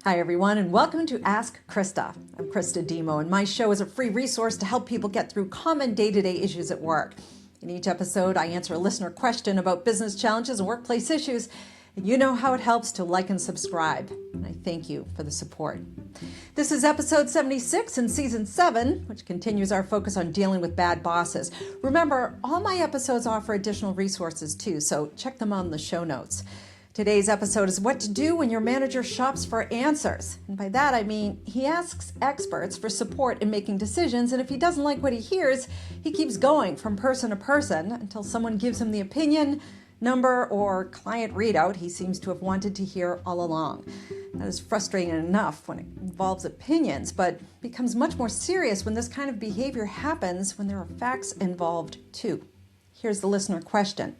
Hi everyone, and welcome to Ask Christa. I'm Christa Demo, and my show is a free resource to help people get through common day-to-day issues at work. In each episode, I answer a listener question about business challenges and workplace issues, and you know how it helps to like and subscribe. And I thank you for the support. This is episode 76 in season 7, which continues our focus on dealing with bad bosses. Remember, all my episodes offer additional resources too, so check them out in the show notes. Today's episode is what to do when your manager shops for answers. And by that I mean he asks experts for support in making decisions, and if he doesn't like what he hears, he keeps going from person to person until someone gives him the opinion, number, or client readout he seems to have wanted to hear all along. That is frustrating enough when it involves opinions, but becomes much more serious when this kind of behavior happens when there are facts involved too. Here's the listener question.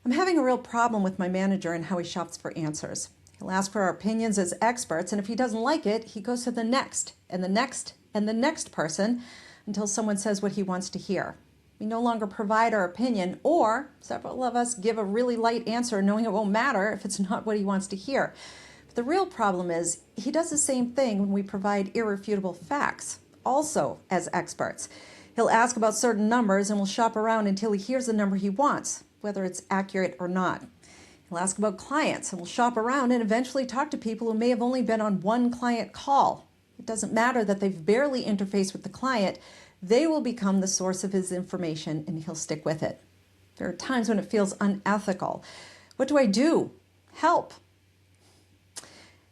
I'm having a real problem with my manager and how he shops for answers. He'll ask for our opinions as experts, and if he doesn't like it, he goes to the next, and the next, and the next person until someone says what he wants to hear. We no longer provide our opinion, or several of us give a really light answer knowing it won't matter if it's not what he wants to hear. But the real problem is he does the same thing when we provide irrefutable facts, also as experts. He'll ask about certain numbers and will shop around until he hears the number he wants, whether it's accurate or not. He'll ask about clients and will shop around and eventually talk to people who may have only been on one client call. It doesn't matter that they've barely interfaced with the client. They will become the source of his information and he'll stick with it. There are times when it feels unethical. What do I do? Help.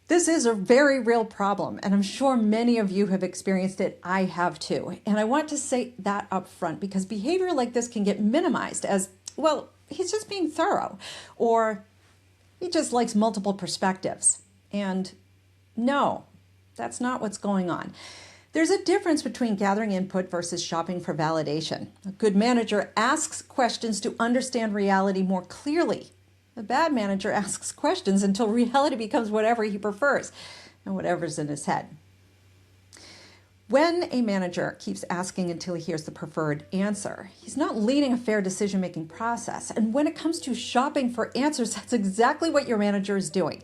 This is a very real problem, and I'm sure many of you have experienced it. I have too. And I want to say that up front because behavior like this can get minimized as, well, he's just being thorough, or he just likes multiple perspectives. And no, that's not what's going on. There's a difference between gathering input versus shopping for validation. A good manager asks questions to understand reality more clearly. A bad manager asks questions until reality becomes whatever he prefers and whatever's in his head. When a manager keeps asking until he hears the preferred answer, he's not leading a fair decision-making process. And when it comes to shopping for answers, that's exactly what your manager is doing.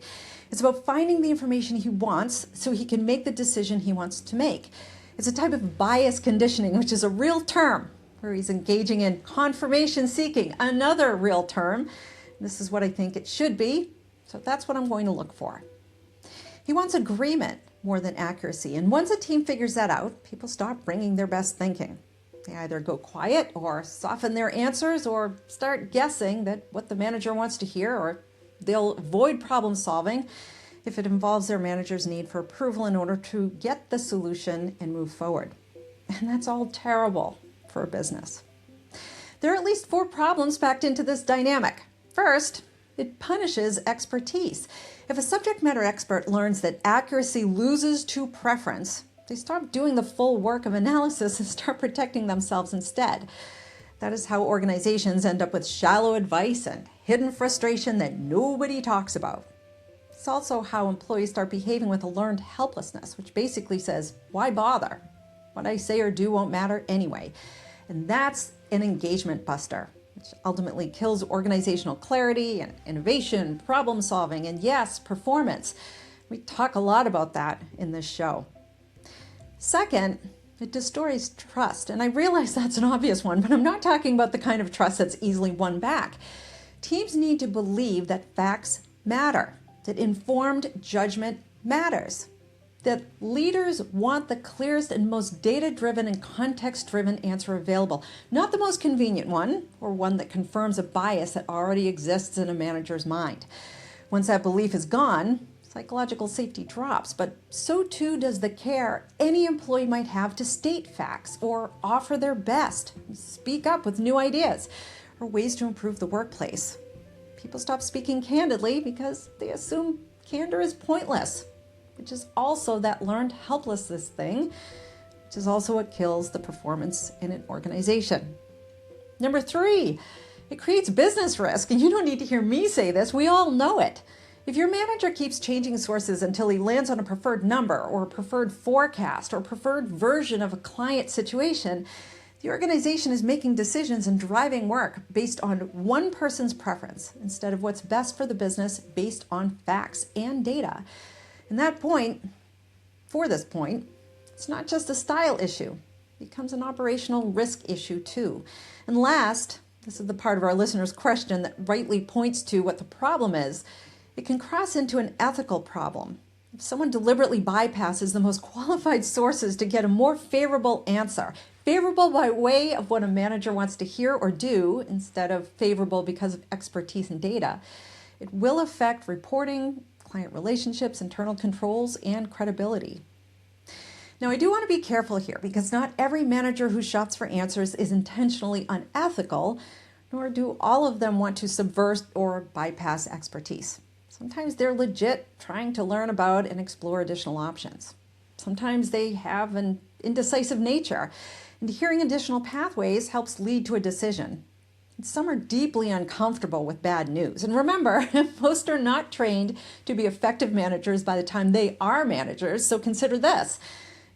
It's about finding the information he wants so he can make the decision he wants to make. It's a type of bias conditioning, which is a real term, where he's engaging in confirmation seeking, another real term. This is what I think it should be, so that's what I'm going to look for. He wants agreement more than accuracy. And once a team figures that out, people stop bringing their best thinking. They either go quiet or soften their answers or start guessing that what the manager wants to hear, or they'll avoid problem solving if it involves their manager's need for approval in order to get the solution and move forward. And that's all terrible for a business. There are at least 4 problems packed into this dynamic. First, it punishes expertise. If a subject matter expert learns that accuracy loses to preference, they stop doing the full work of analysis and start protecting themselves instead. That is how organizations end up with shallow advice and hidden frustration that nobody talks about. It's also how employees start behaving with a learned helplessness, which basically says, why bother? What I say or do won't matter anyway. And that's an engagement buster, which ultimately kills organizational clarity and innovation, problem solving, and yes, performance. We talk a lot about that in this show. Second, it destroys trust. And I realize that's an obvious one, but I'm not talking about the kind of trust that's easily won back. Teams need to believe that facts matter, that informed judgment matters, that leaders want the clearest and most data-driven and context-driven answer available, not the most convenient one or one that confirms a bias that already exists in a manager's mind. Once that belief is gone, psychological safety drops, but so too does the care any employee might have to state facts or offer their best, speak up with new ideas or ways to improve the workplace. People stop speaking candidly because they assume candor is pointless, which is also that learned helplessness thing, which is also what kills the performance in an organization. Number 3, it creates business risk, and you don't need to hear me say this, we all know it. If your manager keeps changing sources until he lands on a preferred number or a preferred forecast or preferred version of a client situation, the organization is making decisions and driving work based on one person's preference instead of what's best for the business based on facts and data. And that point, for this point, it's not just a style issue. It becomes an operational risk issue too. And last, this is the part of our listener's question that rightly points to what the problem is. It can cross into an ethical problem. If someone deliberately bypasses the most qualified sources to get a more favorable answer, favorable by way of what a manager wants to hear or do instead of favorable because of expertise and data, it will affect reporting, client relationships, internal controls, and credibility. Now, I do want to be careful here because not every manager who shops for answers is intentionally unethical, nor do all of them want to subvert or bypass expertise. Sometimes they're legit trying to learn about and explore additional options. Sometimes they have an indecisive nature, and hearing additional pathways helps lead to a decision. And some are deeply uncomfortable with bad news. And remember, most are not trained to be effective managers by the time they are managers, so consider this.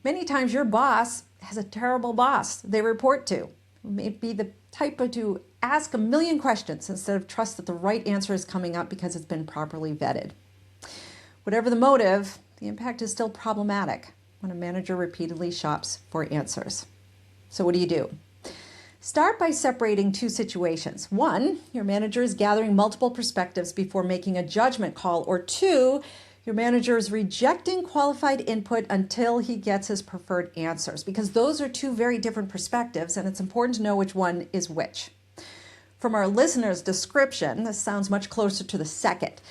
Many times your boss has a terrible boss they report to, who may be the type to ask a million questions instead of trust that the right answer is coming up because it's been properly vetted. Whatever the motive, the impact is still problematic when a manager repeatedly shops for answers. So what do? Start by separating two situations. One, your manager is gathering multiple perspectives before making a judgment call, or two, your manager is rejecting qualified input until he gets his preferred answers, because those are two very different perspectives, and it's important to know which one is which. From our listener's description, this sounds much closer to the second.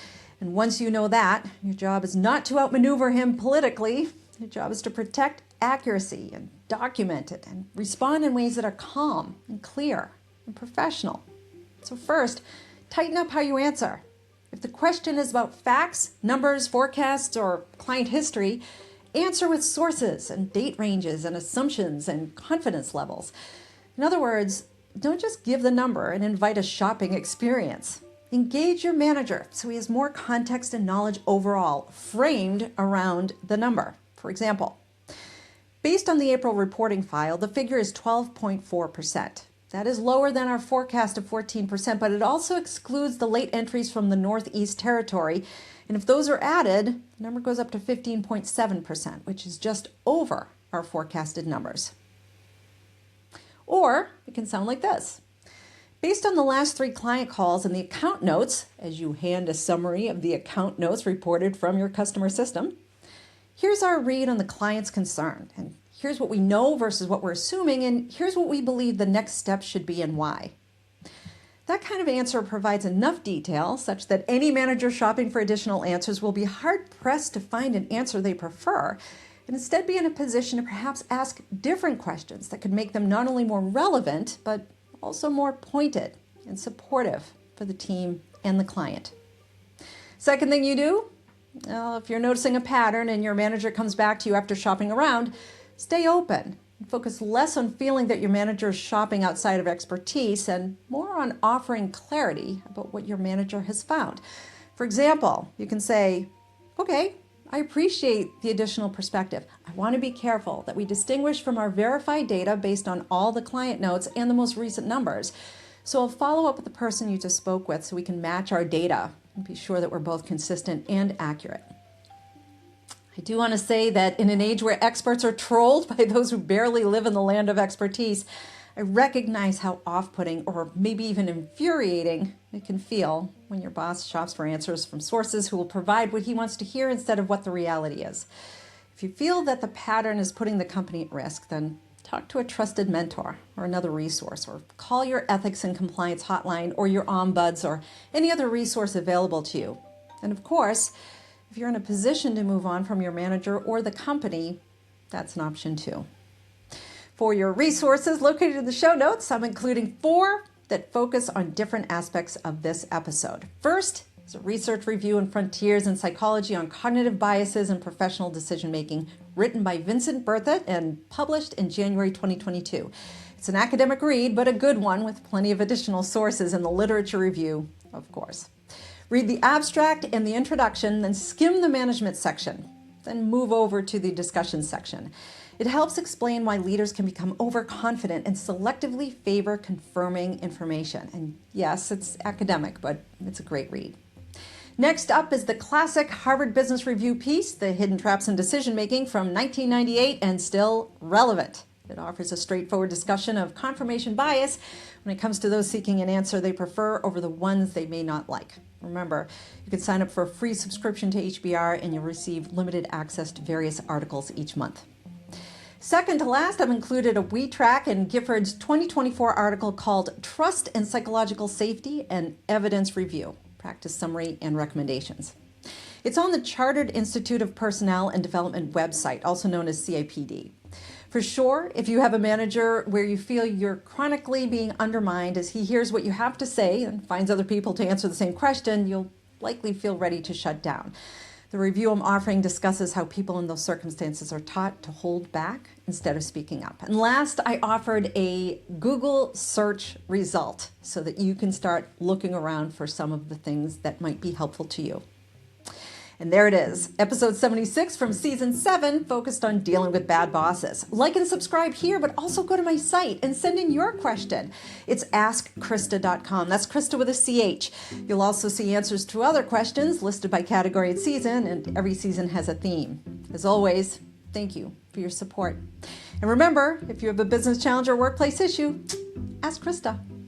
And once you know that, your job is not to outmaneuver him politically. Your job is to protect accuracy and document it and respond in ways that are calm and clear and professional. So first, tighten up how you answer. If the question is about facts, numbers, forecasts, or client history, answer with sources and date ranges and assumptions and confidence levels. In other words, don't just give the number and invite a shopping experience. Engage your manager so he has more context and knowledge overall, framed around the number. For example, based on the April reporting file, the figure is 12.4%. That is lower than our forecast of 14%, but it also excludes the late entries from the Northeast Territory. And if those are added, the number goes up to 15.7%, which is just over our forecasted numbers. Or it can sound like this. Based on the last 3 client calls and the account notes, as you hand a summary of the account notes reported from your customer system, here's our read on the client's concern, and here's what we know versus what we're assuming, and here's what we believe the next step should be and why. That kind of answer provides enough detail such that any manager shopping for additional answers will be hard-pressed to find an answer they prefer, and instead be in a position to perhaps ask different questions that could make them not only more relevant, but also more pointed and supportive for the team and the client. Second thing you do, well, if you're noticing a pattern and your manager comes back to you after shopping around, stay open and focus less on feeling that your manager is shopping outside of expertise and more on offering clarity about what your manager has found. For example, you can say, okay, I appreciate the additional perspective. I want to be careful that we distinguish from our verified data based on all the client notes and the most recent numbers. So I'll follow up with the person you just spoke with so we can match our data and be sure that we're both consistent and accurate. I do want to say that in an age where experts are trolled by those who barely live in the land of expertise, I recognize how off-putting or maybe even infuriating it can feel when your boss shops for answers from sources who will provide what he wants to hear instead of what the reality is. If you feel that the pattern is putting the company at risk, then talk to a trusted mentor or another resource, or call your ethics and compliance hotline or your ombuds or any other resource available to you. And of course, if you're in a position to move on from your manager or the company, that's an option too. For your resources located in the show notes, I'm including 4 that focus on different aspects of this episode. First is a research review in Frontiers in Psychology on Cognitive Biases and Professional Decision-Making, written by Vincent Berthet and published in January 2022. It's an academic read, but a good one with plenty of additional sources in the literature review, of course. Read the abstract and the introduction, then skim the management section, then move over to the discussion section. It helps explain why leaders can become overconfident and selectively favor confirming information. And yes, it's academic, but it's a great read. Next up is the classic Harvard Business Review piece, The Hidden Traps in Decision Making, from 1998 and still relevant. It offers a straightforward discussion of confirmation bias when it comes to those seeking an answer they prefer over the ones they may not like. Remember, you can sign up for a free subscription to HBR and you'll receive limited access to various articles each month. Second to last, I've included a WeTrack in Gifford's 2024 article called Trust and Psychological Safety and Evidence Review, Practice Summary and Recommendations. It's on the Chartered Institute of Personnel and Development website, also known as CIPD. For sure, if you have a manager where you feel you're chronically being undermined as he hears what you have to say and finds other people to answer the same question, you'll likely feel ready to shut down. The review I'm offering discusses how people in those circumstances are taught to hold back instead of speaking up. And last, I offered a Google search result so that you can start looking around for some of the things that might be helpful to you. And there it is, episode 76 from season 7, focused on dealing with bad bosses. Like and subscribe here, but also go to my site and send in your question. It's askchrista.com. That's Christa with a CH. You'll also see answers to other questions listed by category and season, and every season has a theme. As always, thank you for your support. And remember, if you have a business challenge or workplace issue, ask Christa.